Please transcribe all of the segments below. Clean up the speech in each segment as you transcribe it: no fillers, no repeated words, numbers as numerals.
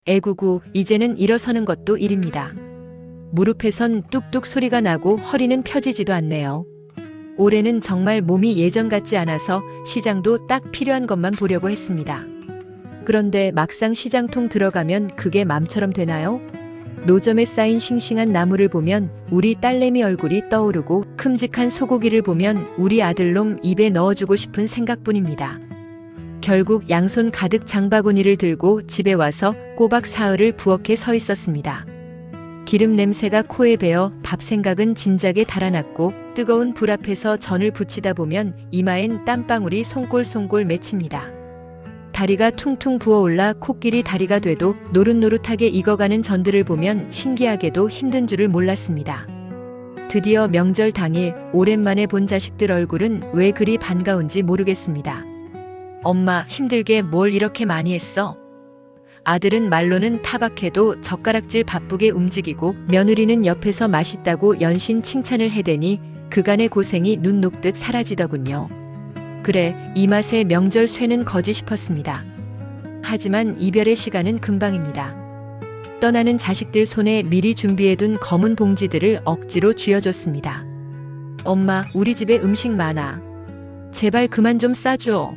에구구, 이제는 일어서는 것도 일입니다. 무릎에선 뚝뚝 소리가 나고 허리는 펴지지도 않네요. 올해는 정말 몸이 예전 같지 않아서 시장도 딱 필요한 것만 보려고 했습니다. 그런데 막상 시장통 들어가면 그게 맘처럼 되나요? 노점에 쌓인 싱싱한 나물을 보면 우리 딸내미 얼굴이 떠오르고 큼직한 소고기를 보면 우리 아들놈 입에 넣어주고 싶은 생각뿐입니다. 결국 양손 가득 장바구니를 들고 집에 와서 꼬박 사흘을 부엌에 서 있었습니다. 기름 냄새가 코에 배어 밥 생각은 진작에 달아났고 뜨거운 불 앞에서 전을 부치다 보면 이마엔 땀방울이 송골송골 맺힙니다. 다리가 퉁퉁 부어올라 코끼리 다리가 돼도 노릇노릇하게 익어가는 전들을 보면 신기하게도 힘든 줄을 몰랐습니다. 드디어 명절 당일 오랜만에 본 자식들 얼굴은 왜 그리 반가운지 모르겠습니다. 엄마, 힘들게 뭘 이렇게 많이 했어? 아들은 말로는 타박해도 젓가락질 바쁘게 움직이고 며느리는 옆에서 맛있다고 연신 칭찬을 해대니 그간의 고생이 눈 녹듯 사라지더군요. 그래, 이 맛에 명절 쇠는 거지 싶었습니다. 하지만 이별의 시간은 금방입니다. 떠나는 자식들 손에 미리 준비해둔 검은 봉지들을 억지로 쥐어줬습니다. 엄마, 우리 집에 음식 많아. 제발 그만 좀 싸줘.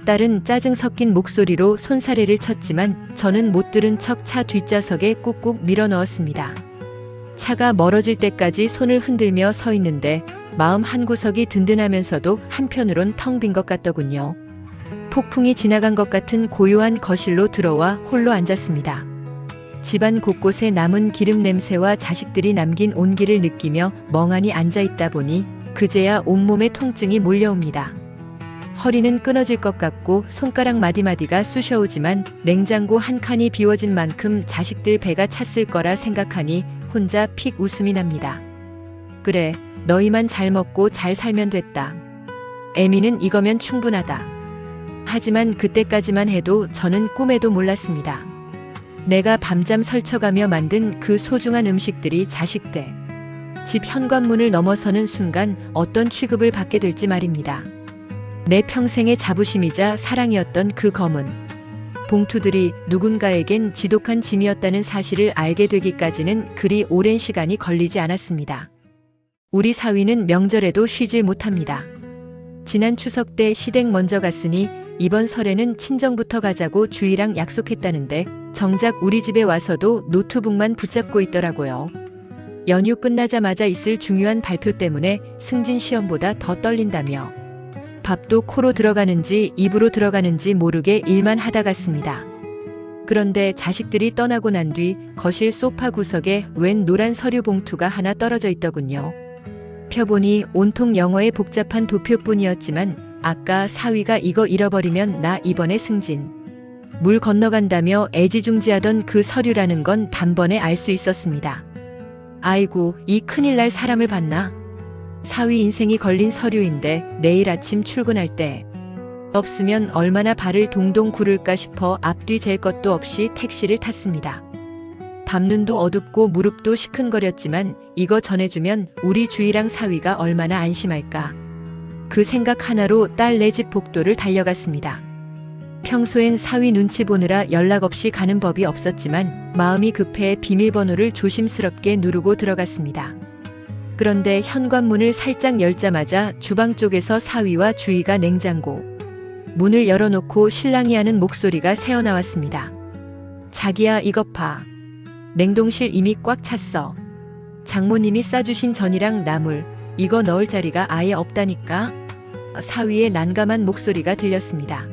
딸은 짜증 섞인 목소리로 손사래를 쳤지만 저는 못 들은 척 차 뒷좌석에 꾹꾹 밀어 넣었습니다. 차가 멀어질 때까지 손을 흔들며 서 있는데 마음 한구석이 든든하면서도 한편으론 텅 빈 것 같더군요. 폭풍이 지나간 것 같은 고요한 거실로 들어와 홀로 앉았습니다. 집안 곳곳에 남은 기름 냄새와 자식들이 남긴 온기를 느끼며 멍하니 앉아있다 보니 그제야 온몸에 통증이 몰려옵니다. 허리는 끊어질 것 같고 손가락 마디마디가 쑤셔오지만 냉장고 한 칸이 비워진 만큼 자식들 배가 찼을 거라 생각하니 혼자 픽 웃음이 납니다. 그래, 너희만 잘 먹고 잘 살면 됐다. 애미는 이거면 충분하다. 하지만 그때까지만 해도 저는 꿈에도 몰랐습니다. 내가 밤잠 설쳐가며 만든 그 소중한 음식들이 자식들 집 현관문을 넘어서는 순간 어떤 취급을 받게 될지 말입니다. 내 평생의 자부심이자 사랑이었던 그 검은 봉투들이 누군가에겐 지독한 짐이었다는 사실을 알게 되기까지는 그리 오랜 시간이 걸리지 않았습니다. 우리 사위는 명절에도 쉬질 못합니다. 지난 추석 때 시댁 먼저 갔으니 이번 설에는 친정부터 가자고 주희랑 약속했다는데 정작 우리 집에 와서도 노트북만 붙잡고 있더라고요. 연휴 끝나자마자 있을 중요한 발표 때문에 승진 시험보다 더 떨린다며 밥도 코로 들어가는지 입으로 들어가는지 모르게 일만 하다 갔습니다. 그런데 자식들이 떠나고 난 뒤 거실 소파 구석에 웬 노란 서류 봉투가 하나 떨어져 있더군요. 펴보니 온통 영어의 복잡한 도표뿐이었지만 아까 사위가 이거 잃어버리면 나 이번에 승진. 물 건너간다며 애지중지하던 그 서류라는 건 단번에 알 수 있었습니다. 아이고, 이 큰일 날 사람을 봤나? 사위 인생이 걸린 서류인데 내일 아침 출근할 때 없으면 얼마나 발을 동동 구를까 싶어 앞뒤 잴 것도 없이 택시를 탔습니다. 밤눈도 어둡고 무릎도 시큰거렸지만 이거 전해주면 우리 주희랑 사위가 얼마나 안심할까. 그 생각 하나로 딸 내 집 복도를 달려갔습니다. 평소엔 사위 눈치 보느라 연락 없이 가는 법이 없었지만 마음이 급해 비밀번호를 조심스럽게 누르고 들어갔습니다. 그런데 현관문을 살짝 열자마자 주방 쪽에서 사위와 주희가 냉장고 문을 열어놓고 실랑이 하는 목소리가 새어나왔습니다. 자기야, 이것 봐. 냉동실 이미 꽉 찼어. 장모님이 싸주신 전이랑 나물, 이거 넣을 자리가 아예 없다니까. 사위의 난감한 목소리가 들렸습니다.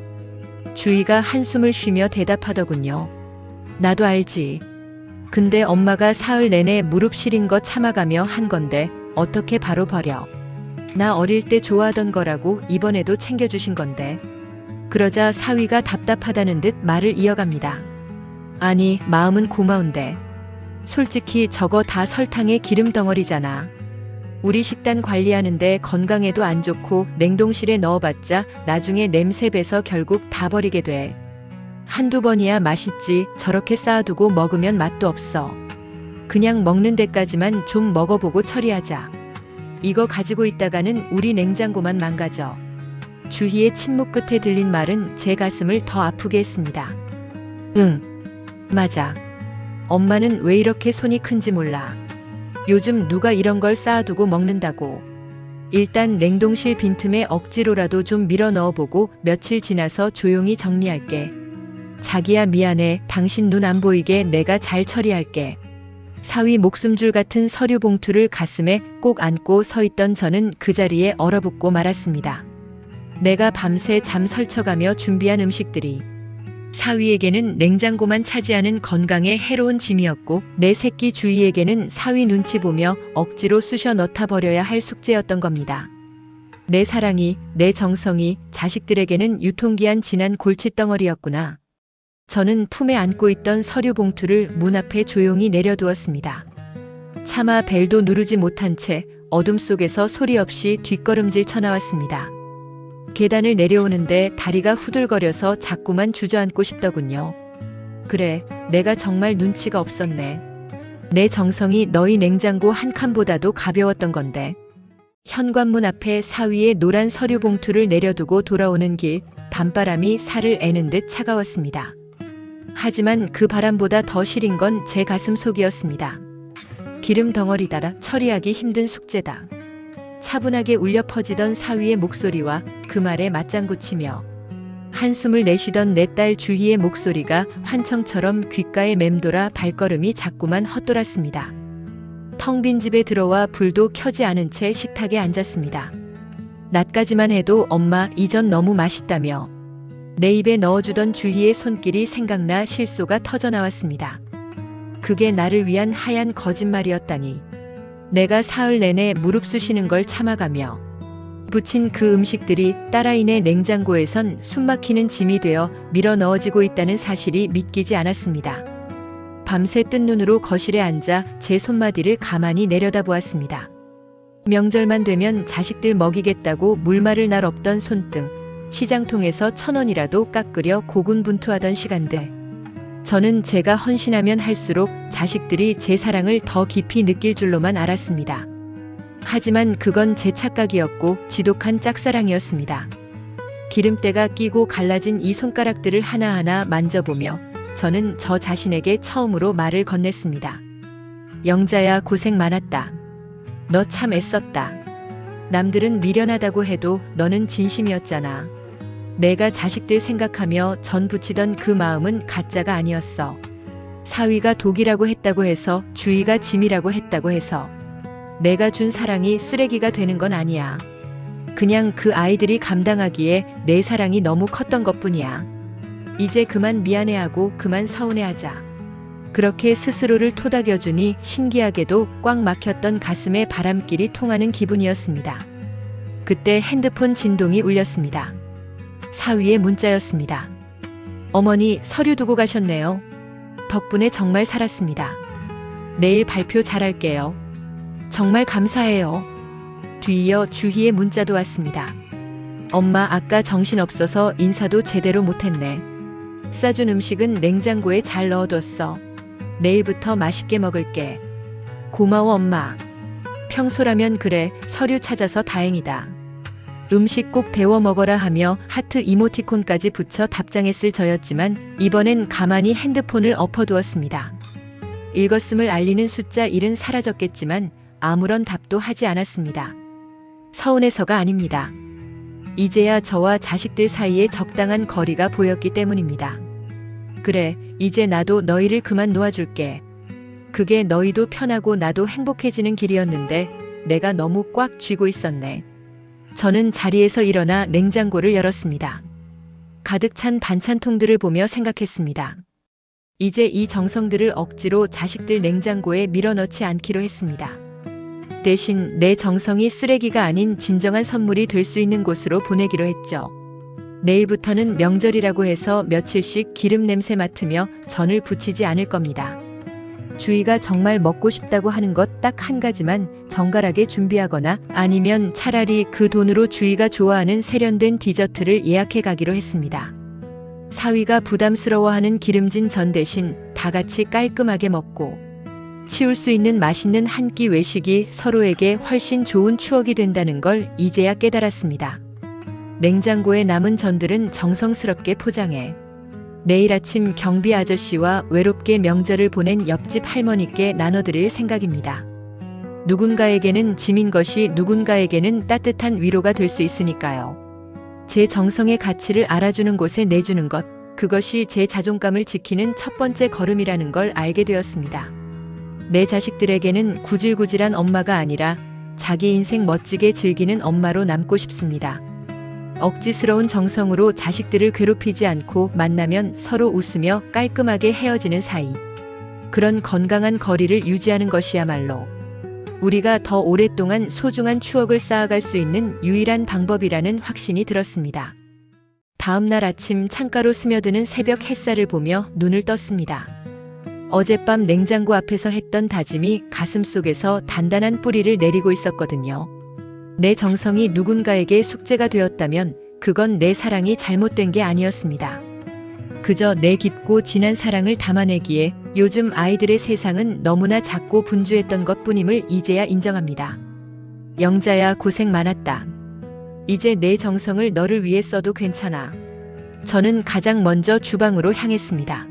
주희가 한숨을 쉬며 대답하더군요. 나도 알지. 근데 엄마가 사흘 내내 무릎 시린 거 참아가며 한 건데 어떻게 바로 버려. 나 어릴 때 좋아하던 거라고 이번에도 챙겨주신 건데. 그러자 사위가 답답하다는 듯 말을 이어갑니다. 아니, 마음은 고마운데. 솔직히 저거 다 설탕의 기름 덩어리잖아. 우리 식단 관리하는데 건강에도 안 좋고 냉동실에 넣어봤자 나중에 냄새 배서 결국 다 버리게 돼. 한두 번이야 맛있지. 저렇게 쌓아두고 먹으면 맛도 없어. 그냥 먹는 데까지만 좀 먹어보고 처리하자. 이거 가지고 있다가는 우리 냉장고만 망가져. 주희의 침묵 끝에 들린 말은 제 가슴을 더 아프게 했습니다. 응. 맞아. 엄마는 왜 이렇게 손이 큰지 몰라. 요즘 누가 이런 걸 쌓아두고 먹는다고. 일단 냉동실 빈틈에 억지로라도 좀 밀어 넣어보고 며칠 지나서 조용히 정리할게. 자기야 미안해. 당신 눈 안 보이게 내가 잘 처리할게. 사위 목숨줄 같은 서류 봉투를 가슴에 꼭 안고 서 있던 저는 그 자리에 얼어붙고 말았습니다. 내가 밤새 잠 설쳐가며 준비한 음식들이 사위에게는 냉장고만 차지하는 건강에 해로운 짐이었고 내 새끼 주희에게는 사위 눈치 보며 억지로 쑤셔 넣다 버려야 할 숙제였던 겁니다. 내 사랑이, 내 정성이 자식들에게는 유통기한 지난 골칫덩어리였구나. 저는 품에 안고 있던 서류 봉투를 문 앞에 조용히 내려두었습니다. 차마 벨도 누르지 못한 채 어둠 속에서 소리 없이 뒷걸음질 쳐나왔습니다. 계단을 내려오는데 다리가 후들거려서 자꾸만 주저앉고 싶더군요. 그래, 내가 정말 눈치가 없었네. 내 정성이 너희 냉장고 한 칸보다도 가벼웠던 건데. 현관문 앞에 사위의 노란 서류 봉투를 내려두고 돌아오는 길, 밤바람이 살을 애는 듯 차가웠습니다. 하지만 그 바람보다 더 시린 건 제 가슴 속이었습니다. 기름 덩어리다. 처리하기 힘든 숙제다. 차분하게 울려 퍼지던 사위의 목소리와 그 말에 맞장구 치며 한숨을 내쉬던 내 딸 주희의 목소리가 환청처럼 귓가에 맴돌아 발걸음이 자꾸만 헛돌았습니다. 텅 빈 집에 들어와 불도 켜지 않은 채 식탁에 앉았습니다. 낮까지만 해도 엄마 이전 너무 맛있다며 내 입에 넣어주던 주희의 손길이 생각나 실소가 터져나왔습니다. 그게 나를 위한 하얀 거짓말이었다니. 내가 사흘 내내 무릎 쑤시는 걸 참아가며 부친 그 음식들이 딸아이네 냉장고에선 숨막히는 짐이 되어 밀어 넣어지고 있다는 사실이 믿기지 않았습니다. 밤새 뜬 눈으로 거실에 앉아 제 손마디를 가만히 내려다보았습니다. 명절만 되면 자식들 먹이겠다고 물말을 날 없던 손등, 시장통에서 1,000원이라도 깎으려 고군분투하던 시간들. 저는 제가 헌신하면 할수록 자식들이 제 사랑을 더 깊이 느낄 줄로만 알았습니다. 하지만 그건 제 착각이었고 지독한 짝사랑이었습니다. 기름때가 끼고 갈라진 이 손가락들을 하나하나 만져보며 저는 저 자신에게 처음으로 말을 건넸습니다. 영자야 고생 많았다. 너 참 애썼다. 남들은 미련하다고 해도 너는 진심이었잖아. 내가 자식들 생각하며 전 붙이던 그 마음은 가짜가 아니었어. 사위가 독이라고 했다고 해서 주희가 짐이라고 했다고 해서 내가 준 사랑이 쓰레기가 되는 건 아니야. 그냥 그 아이들이 감당하기에 내 사랑이 너무 컸던 것뿐이야. 이제 그만 미안해하고 그만 서운해하자. 그렇게 스스로를 토닥여주니 신기하게도 꽉 막혔던 가슴에 바람길이 통하는 기분이었습니다. 그때 핸드폰 진동이 울렸습니다. 사위의 문자였습니다. 어머니 서류 두고 가셨네요. 덕분에 정말 살았습니다. 내일 발표 잘할게요. 정말 감사해요. 뒤이어 주희의 문자도 왔습니다. 엄마 아까 정신없어서 인사도 제대로 못했네. 싸준 음식은 냉장고에 잘 넣어뒀어. 내일부터 맛있게 먹을게. 고마워 엄마. 평소라면 그래 서류 찾아서 다행이다. 음식 꼭 데워 먹어라 하며 하트 이모티콘까지 붙여 답장했을 저였지만 이번엔 가만히 핸드폰을 엎어두었습니다. 읽었음을 알리는 숫자 1은 사라졌겠지만 아무런 답도 하지 않았습니다. 서운해서가 아닙니다. 이제야 저와 자식들 사이에 적당한 거리가 보였기 때문입니다. 그래, 이제 나도 너희를 그만 놓아줄게. 그게 너희도 편하고 나도 행복해지는 길이었는데 내가 너무 꽉 쥐고 있었네. 저는 자리에서 일어나 냉장고를 열었습니다. 가득 찬 반찬통들을 보며 생각했습니다. 이제 이 정성들을 억지로 자식들 냉장고에 밀어넣지 않기로 했습니다. 대신 내 정성이 쓰레기가 아닌 진정한 선물이 될 수 있는 곳으로 보내기로 했죠. 내일부터는 명절이라고 해서 며칠씩 기름 냄새 맡으며 전을 부치지 않을 겁니다. 주희가 정말 먹고 싶다고 하는 것 딱 한 가지만 정갈하게 준비하거나 아니면 차라리 그 돈으로 주희가 좋아하는 세련된 디저트를 예약해 가기로 했습니다. 사위가 부담스러워하는 기름진 전 대신 다 같이 깔끔하게 먹고 치울 수 있는 맛있는 한 끼 외식이 서로에게 훨씬 좋은 추억이 된다는 걸 이제야 깨달았습니다. 냉장고에 남은 전들은 정성스럽게 포장해 내일 아침 경비 아저씨와 외롭게 명절을 보낸 옆집 할머니께 나눠드릴 생각입니다. 누군가에게는 짐인 것이 누군가에게는 따뜻한 위로가 될 수 있으니까요. 제 정성의 가치를 알아주는 곳에 내주는 것, 그것이 제 자존감을 지키는 첫 번째 걸음이라는 걸 알게 되었습니다. 내 자식들에게는 구질구질한 엄마가 아니라 자기 인생 멋지게 즐기는 엄마로 남고 싶습니다. 억지스러운 정성으로 자식들을 괴롭히지 않고 만나면 서로 웃으며 깔끔하게 헤어지는 사이. 그런 건강한 거리를 유지하는 것이야말로 우리가 더 오랫동안 소중한 추억을 쌓아갈 수 있는 유일한 방법이라는 확신이 들었습니다. 다음 날 아침 창가로 스며드는 새벽 햇살을 보며 눈을 떴습니다. 어젯밤 냉장고 앞에서 했던 다짐이 가슴속에서 단단한 뿌리를 내리고 있었거든요. 내 정성이 누군가에게 숙제가 되었다면 그건 내 사랑이 잘못된 게 아니었습니다. 그저 내 깊고 진한 사랑을 담아내기에 요즘 아이들의 세상은 너무나 작고 분주했던 것뿐임을 이제야 인정합니다. 영자야, 고생 많았다. 이제 내 정성을 너를 위해 써도 괜찮아. 저는 가장 먼저 주방으로 향했습니다.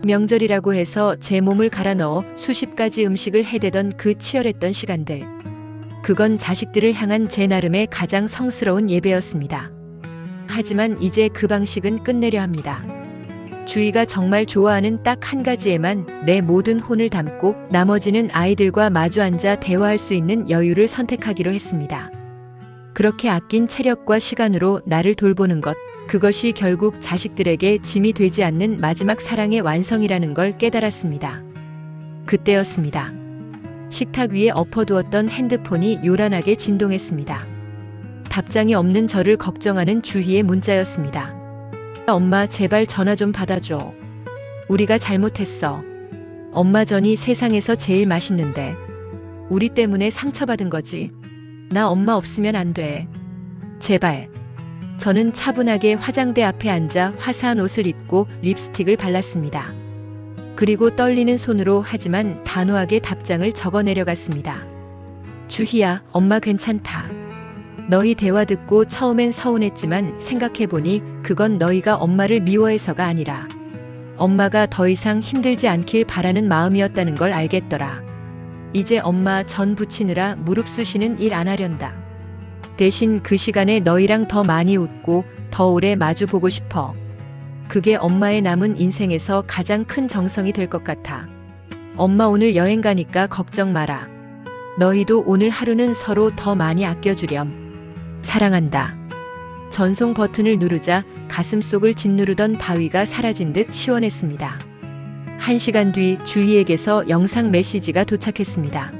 명절이라고 해서 제 몸을 갈아 넣어 수십 가지 음식을 해대던 그 치열했던 시간들. 그건 자식들을 향한 제 나름의 가장 성스러운 예배였습니다. 하지만 이제 그 방식은 끝내려 합니다. 주희가 정말 좋아하는 딱 한 가지에만 내 모든 혼을 담고 나머지는 아이들과 마주 앉아 대화할 수 있는 여유를 선택하기로 했습니다. 그렇게 아낀 체력과 시간으로 나를 돌보는 것, 그것이 결국 자식들에게 짐이 되지 않는 마지막 사랑의 완성이라는 걸 깨달았습니다. 그때였습니다. 식탁 위에 엎어두었던 핸드폰이 요란하게 진동했습니다. 답장이 없는 저를 걱정하는 주희의 문자였습니다. 엄마, 제발 전화 좀 받아줘. 우리가 잘못했어. 엄마 전이 세상에서 제일 맛있는데. 우리 때문에 상처받은 거지. 나 엄마 없으면 안 돼. 제발. 저는 차분하게 화장대 앞에 앉아 화사한 옷을 입고 립스틱을 발랐습니다. 그리고 떨리는 손으로 하지만 단호하게 답장을 적어 내려갔습니다. 주희야, 엄마 괜찮다. 너희 대화 듣고 처음엔 서운했지만 생각해보니 그건 너희가 엄마를 미워해서가 아니라 엄마가 더 이상 힘들지 않길 바라는 마음이었다는 걸 알겠더라. 이제 엄마 전 부치느라 무릎 쑤시는 일 안 하련다. 대신 그 시간에 너희랑 더 많이 웃고 더 오래 마주 보고 싶어. 그게 엄마의 남은 인생에서 가장 큰 정성이 될 것 같아. 엄마 오늘 여행 가니까 걱정 마라. 너희도 오늘 하루는 서로 더 많이 아껴주렴. 사랑한다. 전송 버튼을 누르자 가슴속을 짓누르던 바위가 사라진 듯 시원했습니다. 1시간 뒤 주희에게서 영상 메시지가 도착했습니다.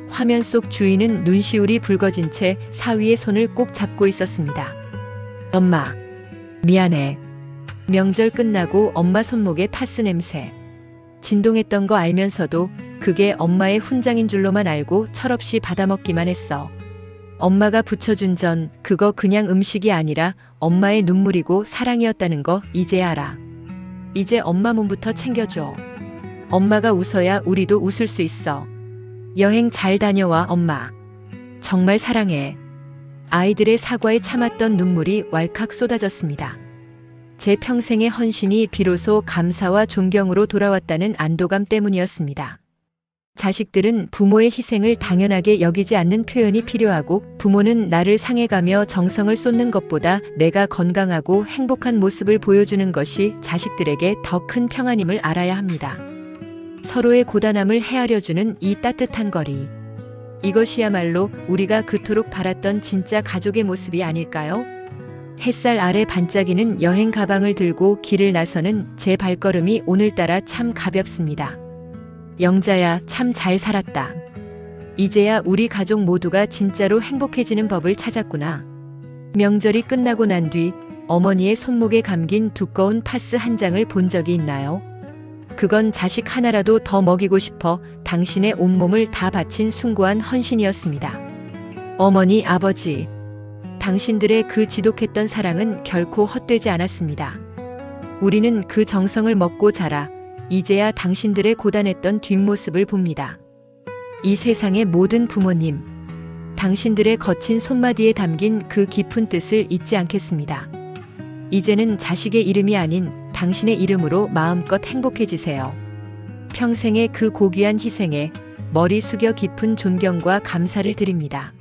화면 속 주희는 눈시울이 붉어진 채 사위의 손을 꼭 잡고 있었습니다. 엄마, 미안해. 명절 끝나고 엄마 손목에 파스 냄새. 진동했던 거 알면서도 그게 엄마의 훈장인 줄로만 알고 철없이 받아먹기만 했어. 엄마가 부쳐준 전 그거 그냥 음식이 아니라 엄마의 눈물이고 사랑이었다는 거 이제 알아. 이제 엄마 몸부터 챙겨줘. 엄마가 웃어야 우리도 웃을 수 있어. 여행 잘 다녀와 엄마. 정말 사랑해. 아이들의 사과에 참았던 눈물이 왈칵 쏟아졌습니다. 제 평생의 헌신이 비로소 감사와 존경으로 돌아왔다는 안도감 때문이었습니다. 자식들은 부모의 희생을 당연하게 여기지 않는 표현이 필요하고 부모는 나를 상해가며 정성을 쏟는 것보다 내가 건강하고 행복한 모습을 보여주는 것이 자식들에게 더 큰 평안임을 알아야 합니다. 서로의 고단함을 헤아려주는 이 따뜻한 거리. 이것이야말로 우리가 그토록 바랐던 진짜 가족의 모습이 아닐까요? 햇살 아래 반짝이는 여행 가방을 들고 길을 나서는 제 발걸음이 오늘따라 참 가볍습니다. 영자야, 참 잘 살았다. 이제야 우리 가족 모두가 진짜로 행복해지는 법을 찾았구나. 명절이 끝나고 난 뒤 어머니의 손목에 감긴 두꺼운 파스 한 장을 본 적이 있나요? 그건 자식 하나라도 더 먹이고 싶어 당신의 온몸을 다 바친 숭고한 헌신이었습니다. 어머니, 아버지, 당신들의 그 지독했던 사랑은 결코 헛되지 않았습니다. 우리는 그 정성을 먹고 자라 이제야 당신들의 고단했던 뒷모습을 봅니다. 이 세상의 모든 부모님, 당신들의 거친 손마디에 담긴 그 깊은 뜻을 잊지 않겠습니다. 이제는 자식의 이름이 아닌 당신의 이름으로 마음껏 행복해지세요. 평생의 그 고귀한 희생에 머리 숙여 깊은 존경과 감사를 드립니다.